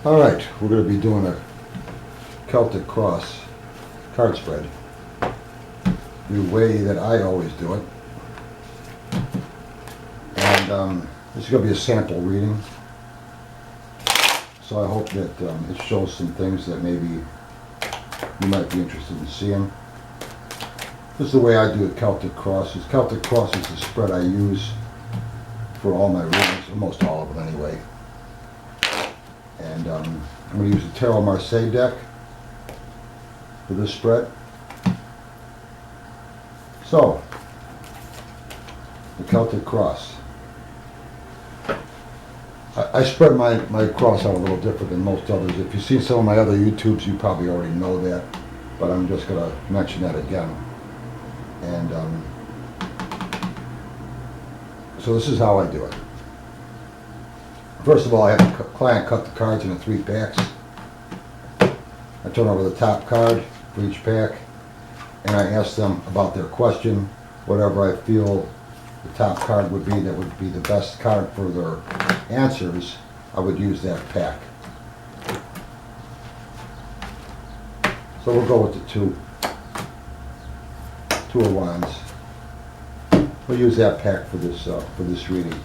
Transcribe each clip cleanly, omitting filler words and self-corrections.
Alright, we're going to be doing a Celtic cross card spread the way that I always do it. And this is going to be a sample reading. So I hope that it shows some things that maybe you might be interested in seeing. This is the way I do the Celtic crosses. Celtic cross is the spread I use for all my readings, almost all of them anyway. And I'm going to use the Tarot Marseille deck for this spread. So, the Celtic cross. I spread my cross out a little different than most others. If you've seen some of my other YouTubes, you probably already know that, but I'm just going to mention that again. And so this is how I do it. First of all, I have the client cut the cards into 3 packs. I turn over the top card for each pack, and I ask them about their question. Whatever I feel the top card would be that would be the best card for their answers, I would use that pack. So we'll go with the two of Wands. We'll use that pack for this reading.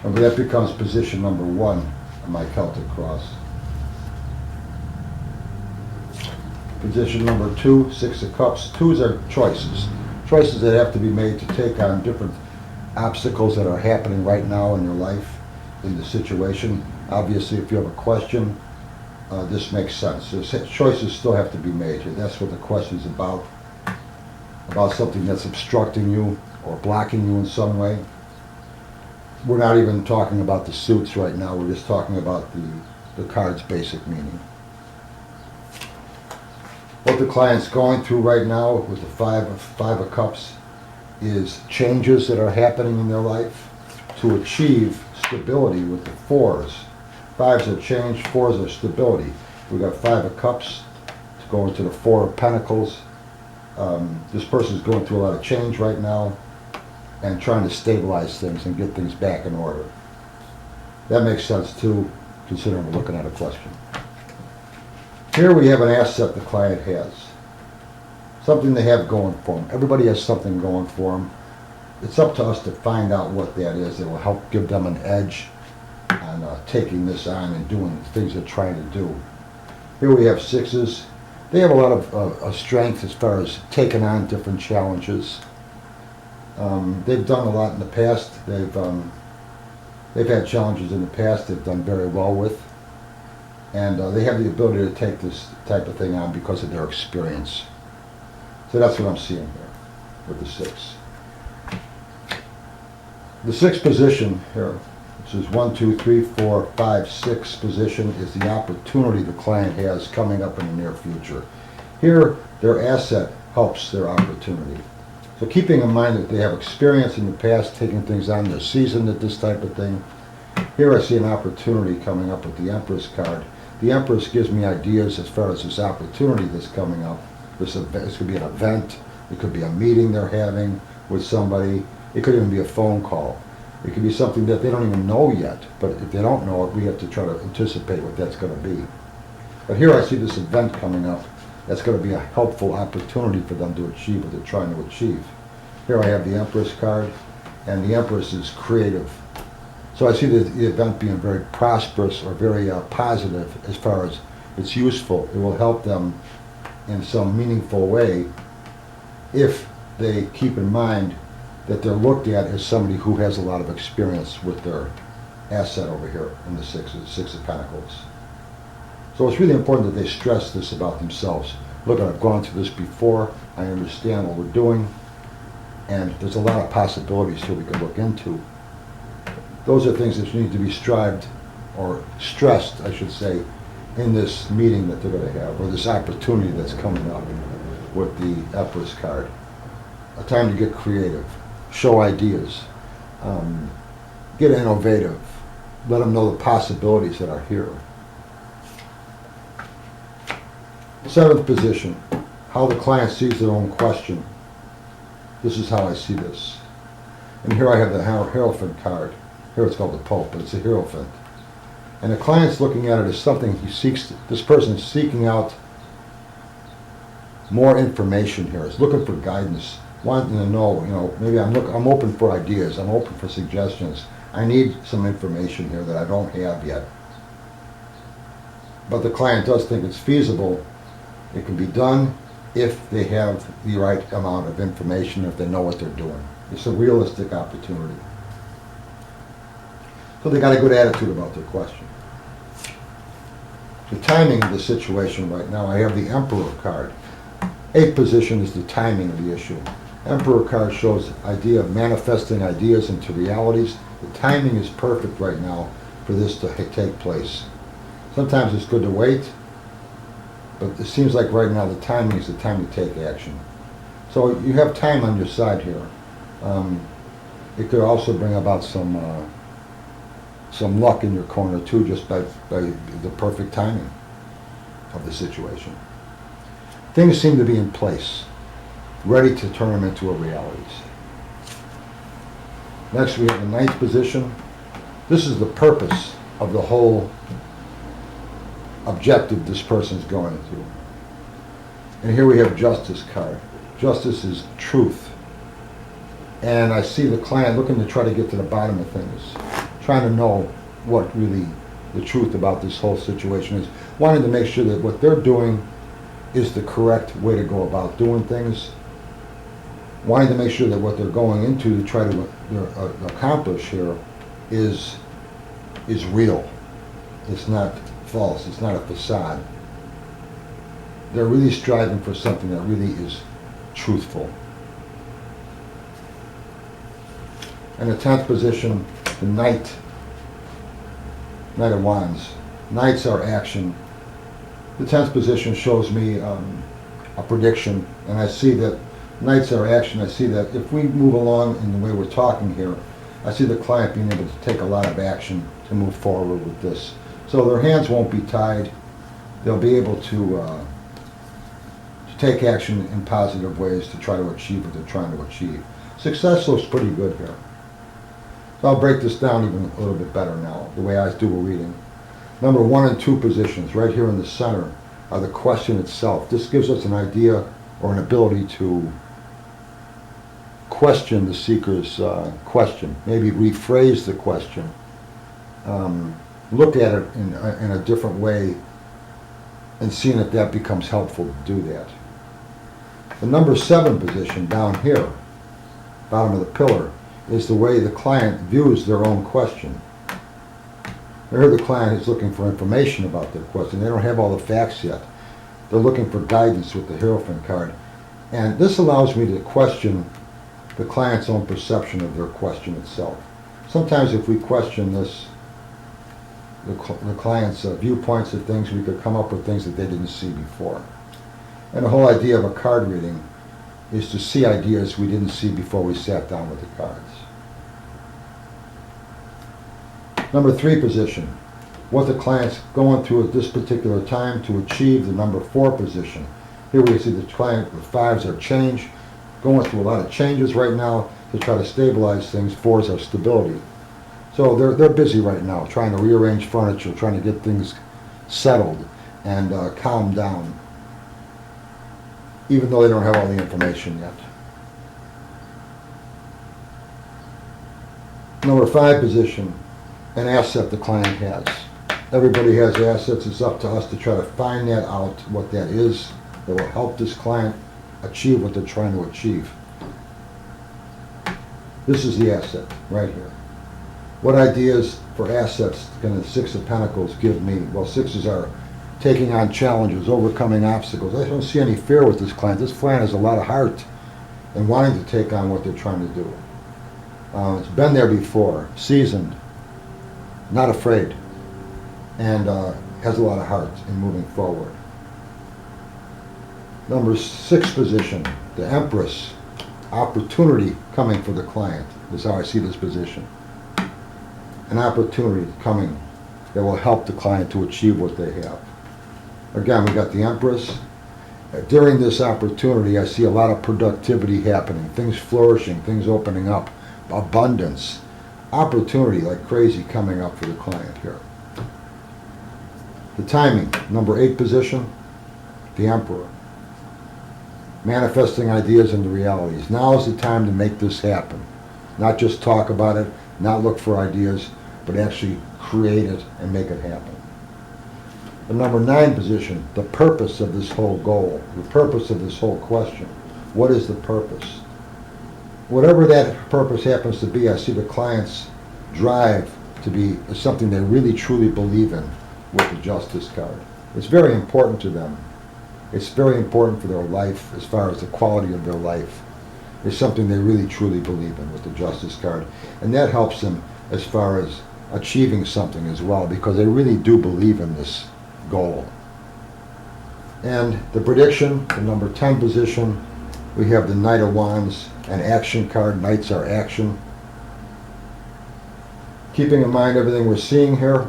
And that becomes position number 1 on my Celtic cross. Position number 2, 6 of Cups. 2s are choices. Choices that have to be made to take on different obstacles that are happening right now in your life, in the situation. Obviously, if you have a question, this makes sense. So choices still have to be made here. That's what the question is about something that's obstructing you or blocking you in some way. We're not even talking about the suits right now. We're just talking about the card's basic meaning. What the client's going through right now with the five of Cups is changes that are happening in their life to achieve stability with the 4s. 5s are change, 4s are stability. We've got 5 of Cups to go into the 4 of Pentacles. This person's going through a lot of change right now and trying to stabilize things and get things back in order. That makes sense too, considering we're looking at a question. Here we have an asset the client has. Something they have going for them. Everybody has something going for them. It's up to us to find out what that is. It will help give them an edge on taking this on and doing the things they're trying to do. Here we have 6s. They have a lot of strength as far as taking on different challenges. They've done a lot in the past. They've had challenges in the past they've done very well with. And they have the ability to take this type of thing on because of their experience. So that's what I'm seeing here with the 6. The 6th position here, which is 1, 2, 3, 4, 5, 6 position, is the opportunity the client has coming up in the near future. Here, their asset helps their opportunity. So keeping in mind that they have experience in the past, taking things on, they're seasoned at this type of thing. Here I see an opportunity coming up with the Empress card. The Empress gives me ideas as far as this opportunity that's coming up. This could be an event. It could be a meeting they're having with somebody. It could even be a phone call. It could be something that they don't even know yet. But if they don't know it, we have to try to anticipate what that's going to be. But here I see this event coming up. That's going to be a helpful opportunity for them to achieve what they're trying to achieve. Here I have the Empress card, and the Empress is creative. So I see the event being very prosperous or very positive as far as it's useful. It will help them in some meaningful way if they keep in mind that they're looked at as somebody who has a lot of experience with their asset over here in the 6 of Pentacles. So it's really important that they stress this about themselves. Look, I've gone through this before. I understand what we're doing. And there's a lot of possibilities here we could look into. Those are things that need to be strived, or stressed, I should say, in this meeting that they're going to have, or this opportunity that's coming up with the Empress card. A time to get creative, show ideas, get innovative, let them know the possibilities that are here. 7th position, how the client sees their own question. This is how I see this. And here I have the Hierophant card. Here it's called the Pope, but it's a Hierophant. And the client's looking at it as something this person is seeking out more information here. Is looking for guidance, wanting to know, maybe I'm open for ideas, I'm open for suggestions. I need some information here that I don't have yet. But the client does think it's feasible. It can be done if they have the right amount of information, if they know what they're doing. It's a realistic opportunity. So they got a good attitude about their question. The timing of the situation right now, I have the Emperor card. 8th position is the timing of the issue. Emperor card shows idea of manifesting ideas into realities. The timing is perfect right now for this to take place. Sometimes it's good to wait, but it seems like right now the timing is the time to take action. So you have time on your side here. It could also bring about some luck in your corner too, just by the perfect timing of the situation. Things seem to be in place, ready to turn them into a reality. Next we have the 9th position. This is the purpose of the whole objective this person's going through. And here we have Justice card. Justice is truth. And I see the client looking to try to get to the bottom of things, trying to know what really the truth about this whole situation is, wanting to make sure that what they're doing is the correct way to go about doing things, wanting to make sure that what they're going into to try to accomplish here is real. It's not false. It's not a facade. They're really striving for something that really is truthful. And the 10th position, the Knight of Wands. Knights are action. The 10th position shows me a prediction, and I see that Knights are action. I see that if we move along in the way we're talking here, I see the client being able to take a lot of action to move forward with this. So their hands won't be tied. They'll be able to take action in positive ways to try to achieve what they're trying to achieve. Success looks pretty good here. So I'll break this down even a little bit better now, the way I do a reading. Number 1 and 2 positions, right here in the center, are the question itself. This gives us an idea or an ability to question the seeker's question, maybe rephrase the question, look at it in a different way, and seeing if that becomes helpful to do that. The number 7 position down here, bottom of the pillar, is the way the client views their own question. Here the client is looking for information about their question. They don't have all the facts yet. They're looking for guidance with the Hierophant card. And this allows me to question the client's own perception of their question itself. Sometimes if we question this, the client's viewpoints of things, we could come up with things that they didn't see before. And the whole idea of a card reading is to see ideas we didn't see before we sat down with the cards. Number 3 position, what the client's going through at this particular time to achieve the number 4 position. Here we see the client with 5s are change, going through a lot of changes right now to try to stabilize things. 4s are stability. So they're busy right now trying to rearrange furniture, trying to get things settled and calm down, even though they don't have all the information yet. Number 5 position, an asset the client has. Everybody has assets. It's up to us to try to find that out, what that is, that will help this client achieve what they're trying to achieve. This is the asset right here. What ideas for assets can the 6 of Pentacles give me? Well, 6s are taking on challenges, overcoming obstacles. I don't see any fear with this client. This client has a lot of heart and wanting to take on what they're trying to do. It's been there before, seasoned, not afraid, and has a lot of heart in moving forward. Number 6 position, the Empress. Opportunity coming for the client is how I see this position. An opportunity coming that will help the client to achieve what they have. Again, we got the Empress. During this opportunity, I see a lot of productivity happening, things flourishing, things opening up, abundance, opportunity like crazy coming up for the client here. The timing, number 8 position, the Emperor. Manifesting ideas into realities. Now is the time to make this happen. Not just talk about it, not look for ideas, but actually create it and make it happen. The number 9 position, the purpose of this whole goal, the purpose of this whole question. What is the purpose? Whatever that purpose happens to be, I see the client's drive to be something they really truly believe in with the Justice card. It's very important to them. It's very important for their life as far as the quality of their life. It's something they really truly believe in with the Justice card. And that helps them as far as achieving something as well, because they really do believe in this goal. And the prediction, the number 10 position, we have the Knight of Wands, an action card. Knights are action. Keeping in mind everything we're seeing here,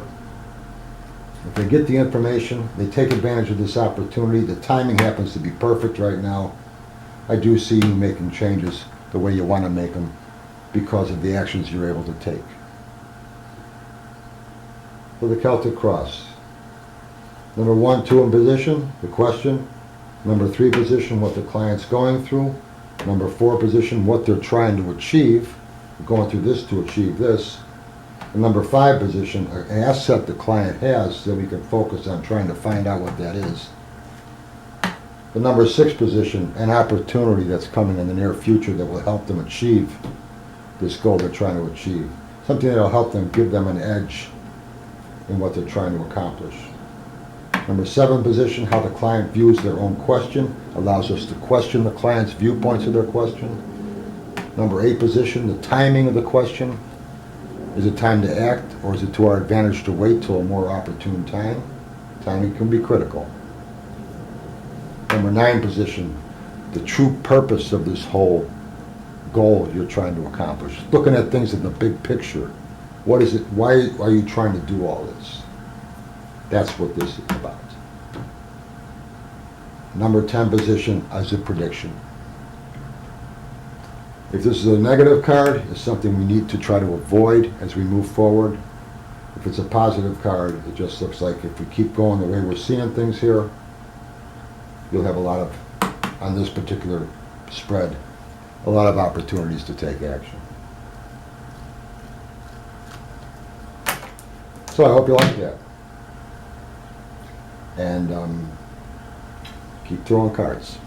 if they get the information, they take advantage of this opportunity. The timing happens to be perfect right now. I do see you making changes the way you want to make them because of the actions you're able to take. For the Celtic Cross, number 1, 2 in position, the question. Number 3 position, what the client's going through. Number 4 position, what they're trying to achieve. We're going through this to achieve this. And number 5 position, an asset the client has so we can focus on trying to find out what that is. The number 6 position, an opportunity that's coming in the near future that will help them achieve this goal they're trying to achieve. Something that will help them, give them an edge in what they're trying to accomplish. Number 7 position, how the client views their own question, allows us to question the client's viewpoints of their question. Number 8 position, the timing of the question. Is it time to act, or is it to our advantage to wait till a more opportune time? Timing can be critical. Number 9 position, the true purpose of this whole goal you're trying to accomplish. Looking at things in the big picture. What is it? Why are you trying to do all this? That's what this is about. Number 10 position as a prediction. If this is a negative card, it's something we need to try to avoid as we move forward. If it's a positive card, it just looks like if we keep going the way we're seeing things here, you'll have a lot of, on this particular spread, a lot of opportunities to take action. So I hope you like that. And keep throwing cards.